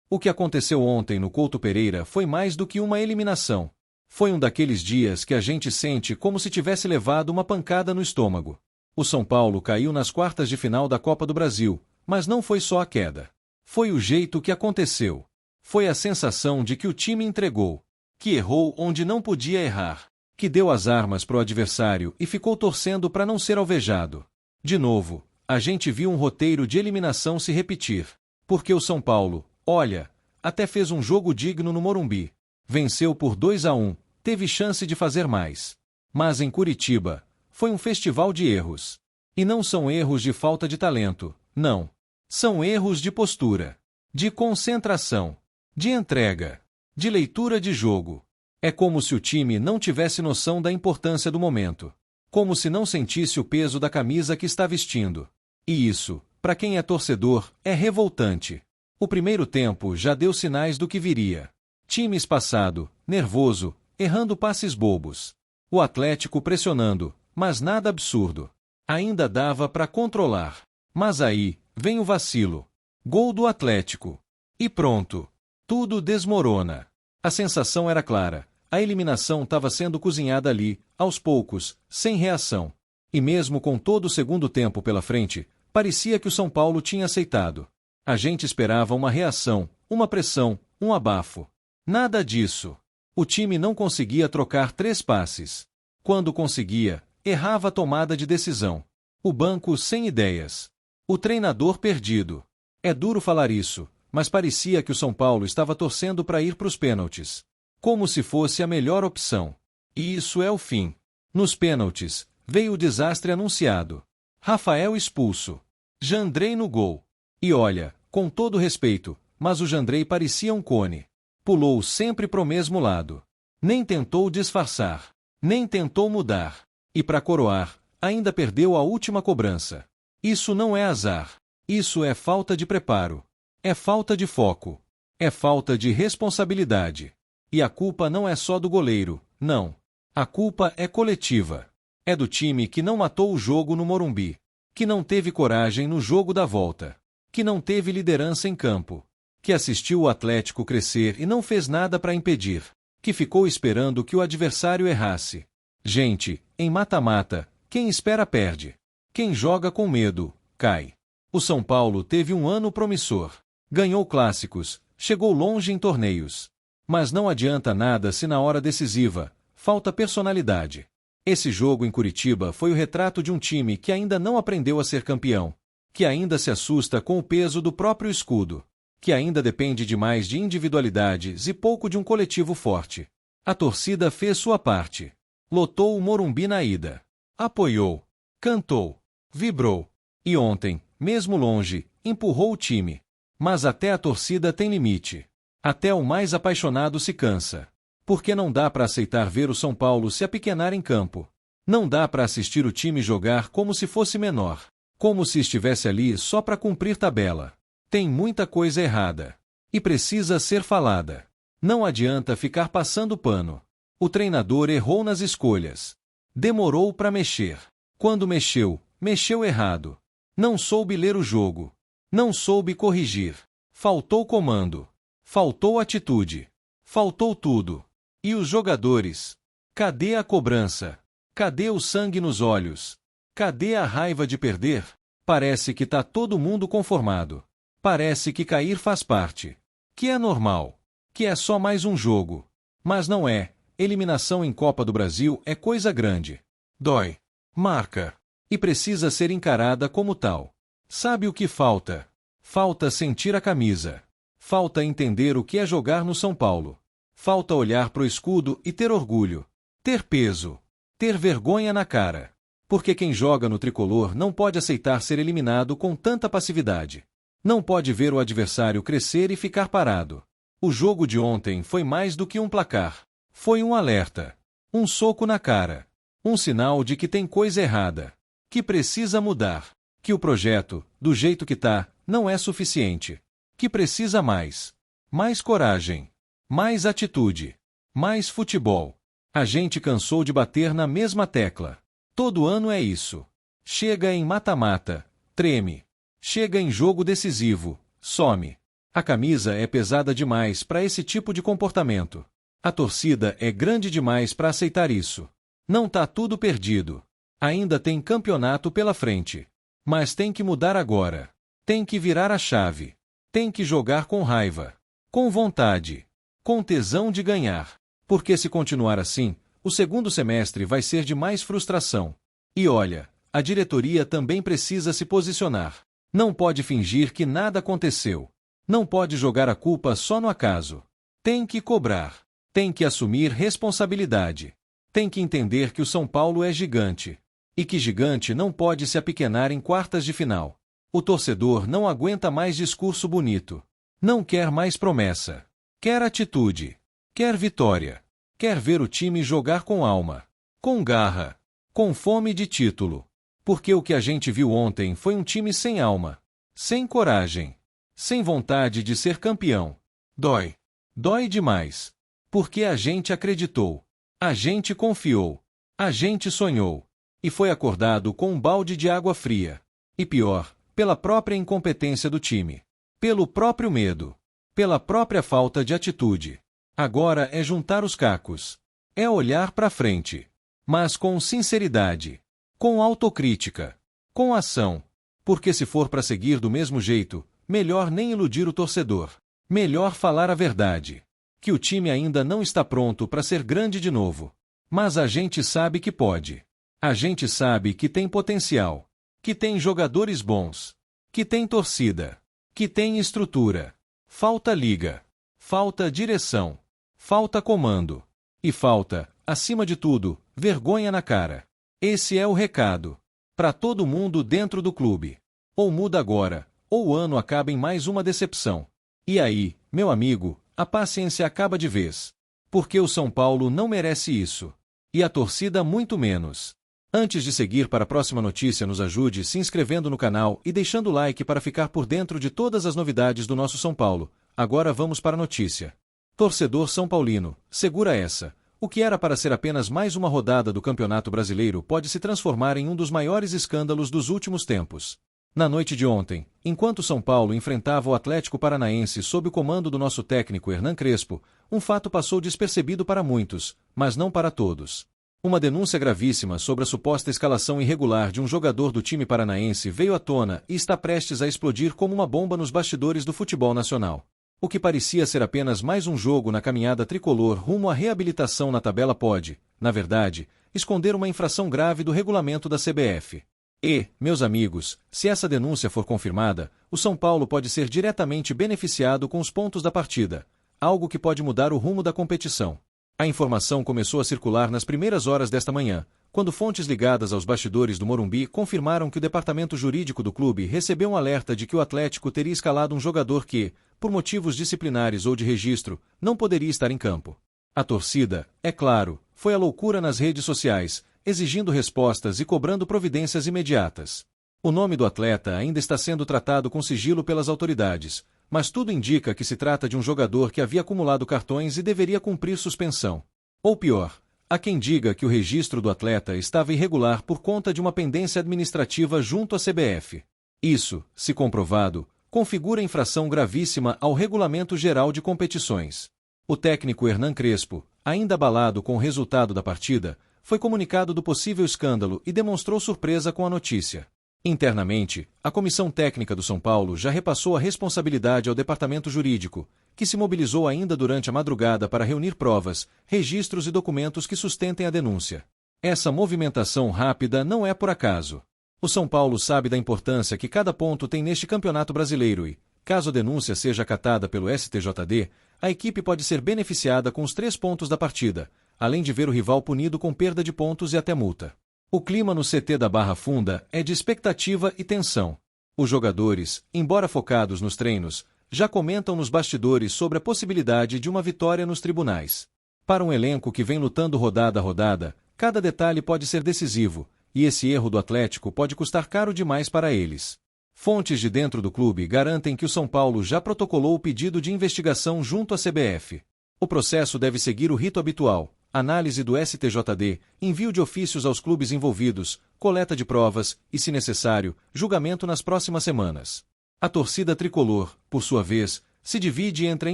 O que aconteceu ontem no Couto Pereira foi mais do que uma eliminação. Foi um daqueles dias que a gente sente como se tivesse levado uma pancada no estômago. O São Paulo caiu nas quartas de final da Copa do Brasil, mas não foi só a queda. Foi o jeito que aconteceu. Foi a sensação de que o time entregou, que errou onde não podia errar, que deu as armas pro adversário e ficou torcendo para não ser alvejado. De novo, a gente viu um roteiro de eliminação se repetir, porque o São Paulo, olha, até fez um jogo digno no Morumbi. Venceu por 2-1, teve chance de fazer mais. Mas em Curitiba, foi um festival de erros. E não são erros de falta de talento, não. São erros de postura, de concentração, de entrega, de leitura de jogo. É como se o time não tivesse noção da importância do momento. Como se não sentisse o peso da camisa que está vestindo. E isso, para quem é torcedor, é revoltante. O primeiro tempo já deu sinais do que viria. Time espaçado, nervoso, errando passes bobos. O Atlético pressionando, mas nada absurdo. Ainda dava para controlar. Mas aí, vem o vacilo. Gol do Atlético. E pronto. Tudo desmorona. A sensação era clara. A eliminação estava sendo cozinhada ali, aos poucos, sem reação. E mesmo com todo o segundo tempo pela frente, parecia que o São Paulo tinha aceitado. A gente esperava uma reação, uma pressão, um abafo. Nada disso. O time não conseguia trocar 3 passes. Quando conseguia, errava a tomada de decisão. O banco sem ideias. O treinador perdido. É duro falar isso, mas parecia que o São Paulo estava torcendo para ir para os pênaltis. Como se fosse a melhor opção. E isso é o fim. Nos pênaltis, veio o desastre anunciado. Rafael expulso. Jandrei no gol. E olha, com todo respeito, mas o Jandrei parecia um cone. Pulou sempre pro mesmo lado. Nem tentou disfarçar. Nem tentou mudar. E para coroar, ainda perdeu a última cobrança. Isso não é azar. Isso é falta de preparo. É falta de foco. É falta de responsabilidade. E a culpa não é só do goleiro, não. A culpa é coletiva. É do time que não matou o jogo no Morumbi. Que não teve coragem no jogo da volta. Que não teve liderança em campo. Que assistiu o Atlético crescer e não fez nada para impedir. Que ficou esperando que o adversário errasse. Gente, em mata-mata, quem espera perde. Quem joga com medo, cai. O São Paulo teve um ano promissor. Ganhou clássicos, chegou longe em torneios. Mas não adianta nada se na hora decisiva, falta personalidade. Esse jogo em Curitiba foi o retrato de um time que ainda não aprendeu a ser campeão. Que ainda se assusta com o peso do próprio escudo. Que ainda depende demais de individualidades e pouco de um coletivo forte. A torcida fez sua parte. Lotou o Morumbi na ida. Apoiou. Cantou. Vibrou. E ontem, mesmo longe, empurrou o time. Mas até a torcida tem limite. Até o mais apaixonado se cansa. Porque não dá para aceitar ver o São Paulo se apequenar em campo. Não dá para assistir o time jogar como se fosse menor. Como se estivesse ali só para cumprir tabela. Tem muita coisa errada. E precisa ser falada. Não adianta ficar passando pano. O treinador errou nas escolhas. Demorou para mexer. Quando mexeu, mexeu errado. Não soube ler o jogo. Não soube corrigir. Faltou comando. Faltou atitude. Faltou tudo. E os jogadores? Cadê a cobrança? Cadê o sangue nos olhos? Cadê a raiva de perder? Parece que tá todo mundo conformado. Parece que cair faz parte. Que é normal. Que é só mais um jogo. Mas não é. Eliminação em Copa do Brasil é coisa grande. Dói. Marca. E precisa ser encarada como tal. Sabe o que falta? Falta sentir a camisa. Falta entender o que é jogar no São Paulo. Falta olhar pro escudo e ter orgulho. Ter peso. Ter vergonha na cara. Porque quem joga no tricolor não pode aceitar ser eliminado com tanta passividade. Não pode ver o adversário crescer e ficar parado. O jogo de ontem foi mais do que um placar. Foi um alerta. Um soco na cara. Um sinal de que tem coisa errada. Que precisa mudar. Que o projeto, do jeito que tá, não é suficiente. Que precisa mais. Mais coragem. Mais atitude. Mais futebol. A gente cansou de bater na mesma tecla. Todo ano é isso. Chega em mata-mata, treme. Chega em jogo decisivo, some. A camisa é pesada demais para esse tipo de comportamento. A torcida é grande demais para aceitar isso. Não tá tudo perdido. Ainda tem campeonato pela frente. Mas tem que mudar agora. Tem que virar a chave. Tem que jogar com raiva. Com vontade. Com tesão de ganhar. Porque se continuar assim, o segundo semestre vai ser de mais frustração. E olha, a diretoria também precisa se posicionar. Não pode fingir que nada aconteceu. Não pode jogar a culpa só no acaso. Tem que cobrar. Tem que assumir responsabilidade. Tem que entender que o São Paulo é gigante. E que gigante não pode se apequenar em quartas de final. O torcedor não aguenta mais discurso bonito. Não quer mais promessa. Quer atitude. Quer vitória. Quer ver o time jogar com alma. Com garra. Com fome de título. Porque o que a gente viu ontem foi um time sem alma. Sem coragem. Sem vontade de ser campeão. Dói. Dói demais. Porque a gente acreditou. A gente confiou. A gente sonhou. E foi acordado com um balde de água fria. E pior, pela própria incompetência do time. Pelo próprio medo. Pela própria falta de atitude. Agora é juntar os cacos. É olhar para frente. Mas com sinceridade. Com autocrítica. Com ação. Porque se for para seguir do mesmo jeito, melhor nem iludir o torcedor. Melhor falar a verdade. Que o time ainda não está pronto para ser grande de novo. Mas a gente sabe que pode. A gente sabe que tem potencial. Que tem jogadores bons. Que tem torcida. Que tem estrutura. Falta liga. Falta direção. Falta comando. E falta, acima de tudo, vergonha na cara. Esse é o recado. Para todo mundo dentro do clube. Ou muda agora, ou o ano acaba em mais uma decepção. E aí, meu amigo, a paciência acaba de vez. Porque o São Paulo não merece isso. E a torcida muito menos. Antes de seguir para a próxima notícia, nos ajude se inscrevendo no canal e deixando o like para ficar por dentro de todas as novidades do nosso São Paulo. Agora vamos para a notícia. Torcedor São Paulino, segura essa. O que era para ser apenas mais uma rodada do Campeonato Brasileiro pode se transformar em um dos maiores escândalos dos últimos tempos. Na noite de ontem, enquanto São Paulo enfrentava o Atlético Paranaense sob o comando do nosso técnico Hernan Crespo, um fato passou despercebido para muitos, mas não para todos. Uma denúncia gravíssima sobre a suposta escalação irregular de um jogador do time paranaense veio à tona e está prestes a explodir como uma bomba nos bastidores do futebol nacional. O que parecia ser apenas mais um jogo na caminhada tricolor rumo à reabilitação na tabela pode, na verdade, esconder uma infração grave do regulamento da CBF. E, meus amigos, se essa denúncia for confirmada, o São Paulo pode ser diretamente beneficiado com os pontos da partida, algo que pode mudar o rumo da competição. A informação começou a circular nas primeiras horas desta manhã, quando fontes ligadas aos bastidores do Morumbi confirmaram que o departamento jurídico do clube recebeu um alerta de que o Atlético teria escalado um jogador que, por motivos disciplinares ou de registro, não poderia estar em campo. A torcida, é claro, foi à loucura nas redes sociais, exigindo respostas e cobrando providências imediatas. O nome do atleta ainda está sendo tratado com sigilo pelas autoridades, mas tudo indica que se trata de um jogador que havia acumulado cartões e deveria cumprir suspensão. Ou pior, há quem diga que o registro do atleta estava irregular por conta de uma pendência administrativa junto à CBF. Isso, se comprovado, configura infração gravíssima ao Regulamento Geral de Competições. O técnico Hernan Crespo, ainda abalado com o resultado da partida, foi comunicado do possível escândalo e demonstrou surpresa com a notícia. Internamente, a comissão técnica do São Paulo já repassou a responsabilidade ao departamento jurídico, que se mobilizou ainda durante a madrugada para reunir provas, registros e documentos que sustentem a denúncia. Essa movimentação rápida não é por acaso. O São Paulo sabe da importância que cada ponto tem neste campeonato brasileiro e, caso a denúncia seja acatada pelo STJD, a equipe pode ser beneficiada com os 3 pontos da partida, além de ver o rival punido com perda de pontos e até multa. O clima no CT da Barra Funda é de expectativa e tensão. Os jogadores, embora focados nos treinos, já comentam nos bastidores sobre a possibilidade de uma vitória nos tribunais. Para um elenco que vem lutando rodada a rodada, cada detalhe pode ser decisivo, e esse erro do Atlético pode custar caro demais para eles. Fontes de dentro do clube garantem que o São Paulo já protocolou o pedido de investigação junto à CBF. O processo deve seguir o rito habitual: análise do STJD, envio de ofícios aos clubes envolvidos, coleta de provas e, se necessário, julgamento nas próximas semanas. A torcida tricolor, por sua vez, se divide entre a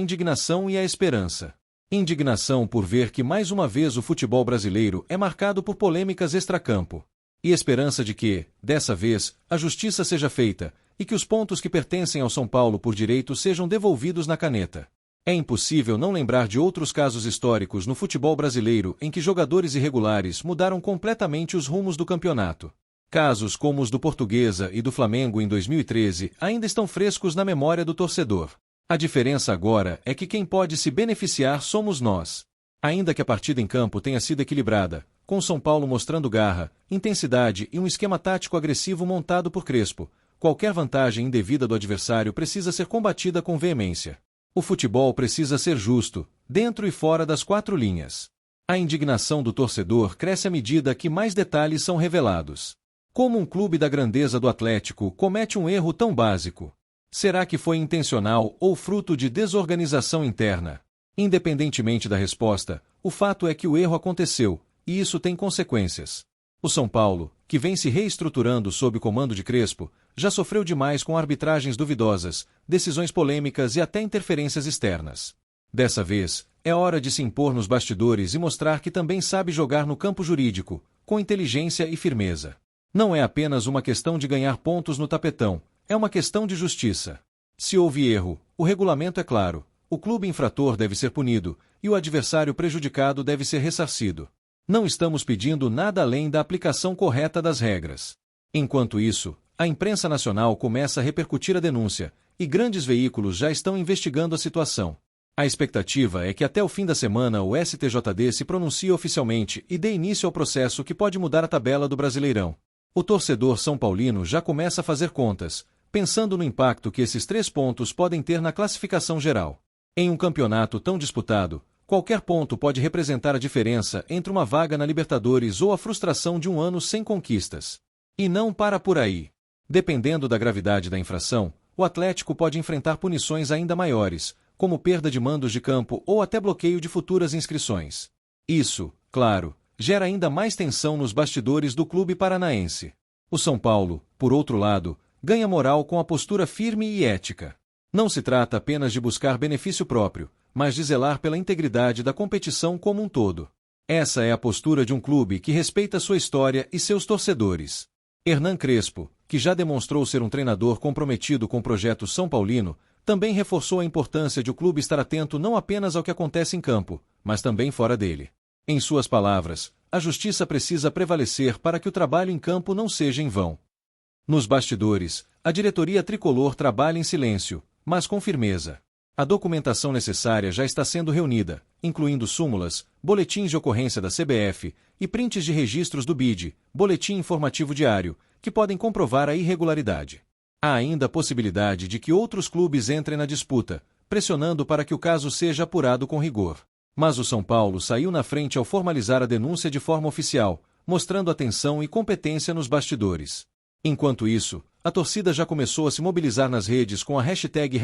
indignação e a esperança. Indignação por ver que mais uma vez o futebol brasileiro é marcado por polêmicas extracampo. E esperança de que, dessa vez, a justiça seja feita, e que os pontos que pertencem ao São Paulo por direito sejam devolvidos na caneta. É impossível não lembrar de outros casos históricos no futebol brasileiro em que jogadores irregulares mudaram completamente os rumos do campeonato. Casos como os do Portuguesa e do Flamengo em 2013 ainda estão frescos na memória do torcedor. A diferença agora é que quem pode se beneficiar somos nós. Ainda que a partida em campo tenha sido equilibrada, com São Paulo mostrando garra, intensidade e um esquema tático agressivo montado por Crespo, qualquer vantagem indevida do adversário precisa ser combatida com veemência. O futebol precisa ser justo, dentro e fora das quatro linhas. A indignação do torcedor cresce à medida que mais detalhes são revelados. Como um clube da grandeza do Atlético comete um erro tão básico? Será que foi intencional ou fruto de desorganização interna? Independentemente da resposta, o fato é que o erro aconteceu, e isso tem consequências. O São Paulo, que vem se reestruturando sob o comando de Crespo, já sofreu demais com arbitragens duvidosas, decisões polêmicas e até interferências externas. Dessa vez, é hora de se impor nos bastidores e mostrar que também sabe jogar no campo jurídico, com inteligência e firmeza. Não é apenas uma questão de ganhar pontos no tapetão, é uma questão de justiça. Se houve erro, o regulamento é claro, o clube infrator deve ser punido, e o adversário prejudicado deve ser ressarcido. Não estamos pedindo nada além da aplicação correta das regras. Enquanto isso, a imprensa nacional começa a repercutir a denúncia, e grandes veículos já estão investigando a situação. A expectativa é que até o fim da semana o STJD se pronuncie oficialmente e dê início ao processo que pode mudar a tabela do Brasileirão. O torcedor são paulino já começa a fazer contas, pensando no impacto que esses 3 pontos podem ter na classificação geral. Em um campeonato tão disputado, qualquer ponto pode representar a diferença entre uma vaga na Libertadores ou a frustração de um ano sem conquistas. E não para por aí. Dependendo da gravidade da infração, o Atlético pode enfrentar punições ainda maiores, como perda de mandos de campo ou até bloqueio de futuras inscrições. Isso, claro, gera ainda mais tensão nos bastidores do clube paranaense. O São Paulo, por outro lado, ganha moral com a postura firme e ética. Não se trata apenas de buscar benefício próprio, mas de zelar pela integridade da competição como um todo. Essa é a postura de um clube que respeita sua história e seus torcedores. Hernan Crespo, que já demonstrou ser um treinador comprometido com o projeto São Paulino, também reforçou a importância de o clube estar atento não apenas ao que acontece em campo, mas também fora dele. Em suas palavras, a justiça precisa prevalecer para que o trabalho em campo não seja em vão. Nos bastidores, a diretoria tricolor trabalha em silêncio, mas com firmeza. A documentação necessária já está sendo reunida, incluindo súmulas, boletins de ocorrência da CBF e prints de registros do BID, Boletim Informativo Diário, que podem comprovar a irregularidade. Há ainda a possibilidade de que outros clubes entrem na disputa, pressionando para que o caso seja apurado com rigor. Mas o São Paulo saiu na frente ao formalizar a denúncia de forma oficial, mostrando atenção e competência nos bastidores. Enquanto isso, a torcida já começou a se mobilizar nas redes com a hashtag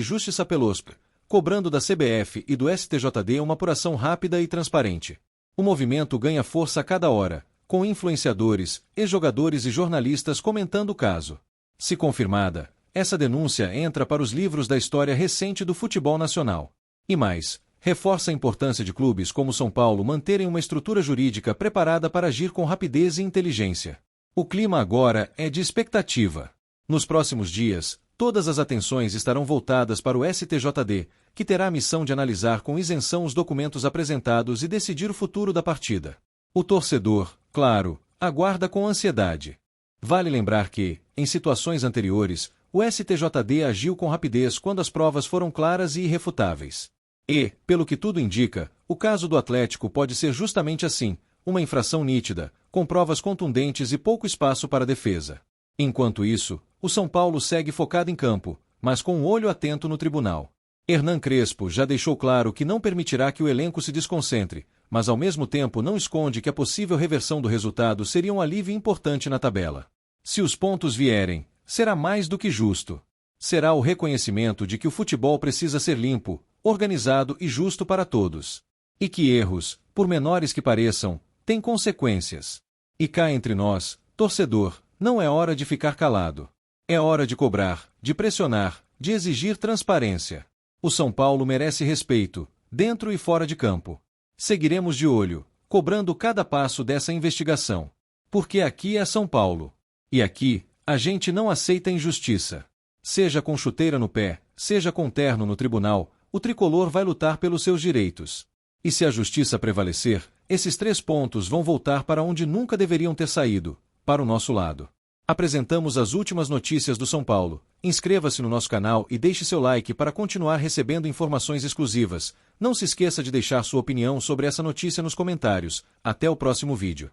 #JustiçaPelospr, cobrando da CBF e do STJD uma apuração rápida e transparente. O movimento ganha força a cada hora, com influenciadores, ex-jogadores e jornalistas comentando o caso. Se confirmada, essa denúncia entra para os livros da história recente do futebol nacional. E mais, reforça a importância de clubes como São Paulo manterem uma estrutura jurídica preparada para agir com rapidez e inteligência. O clima agora é de expectativa. Nos próximos dias, todas as atenções estarão voltadas para o STJD, que terá a missão de analisar com isenção os documentos apresentados e decidir o futuro da partida. O torcedor, claro, aguarda com ansiedade. Vale lembrar que, em situações anteriores, o STJD agiu com rapidez quando as provas foram claras e irrefutáveis. E, pelo que tudo indica, o caso do Atlético pode ser justamente assim, uma infração nítida, com provas contundentes e pouco espaço para defesa. Enquanto isso, o São Paulo segue focado em campo, mas com um olho atento no tribunal. Hernan Crespo já deixou claro que não permitirá que o elenco se desconcentre, mas ao mesmo tempo não esconde que a possível reversão do resultado seria um alívio importante na tabela. Se os pontos vierem, será mais do que justo. Será o reconhecimento de que o futebol precisa ser limpo, organizado e justo para todos. E que erros, por menores que pareçam, têm consequências. E cá entre nós, torcedor, não é hora de ficar calado. É hora de cobrar, de pressionar, de exigir transparência. O São Paulo merece respeito, dentro e fora de campo. Seguiremos de olho, cobrando cada passo dessa investigação. Porque aqui é São Paulo. E aqui, a gente não aceita injustiça. Seja com chuteira no pé, seja com terno no tribunal, o tricolor vai lutar pelos seus direitos. E se a justiça prevalecer, esses 3 pontos vão voltar para onde nunca deveriam ter saído, para o nosso lado. Apresentamos as últimas notícias do São Paulo. Inscreva-se no nosso canal e deixe seu like para continuar recebendo informações exclusivas. Não se esqueça de deixar sua opinião sobre essa notícia nos comentários. Até o próximo vídeo.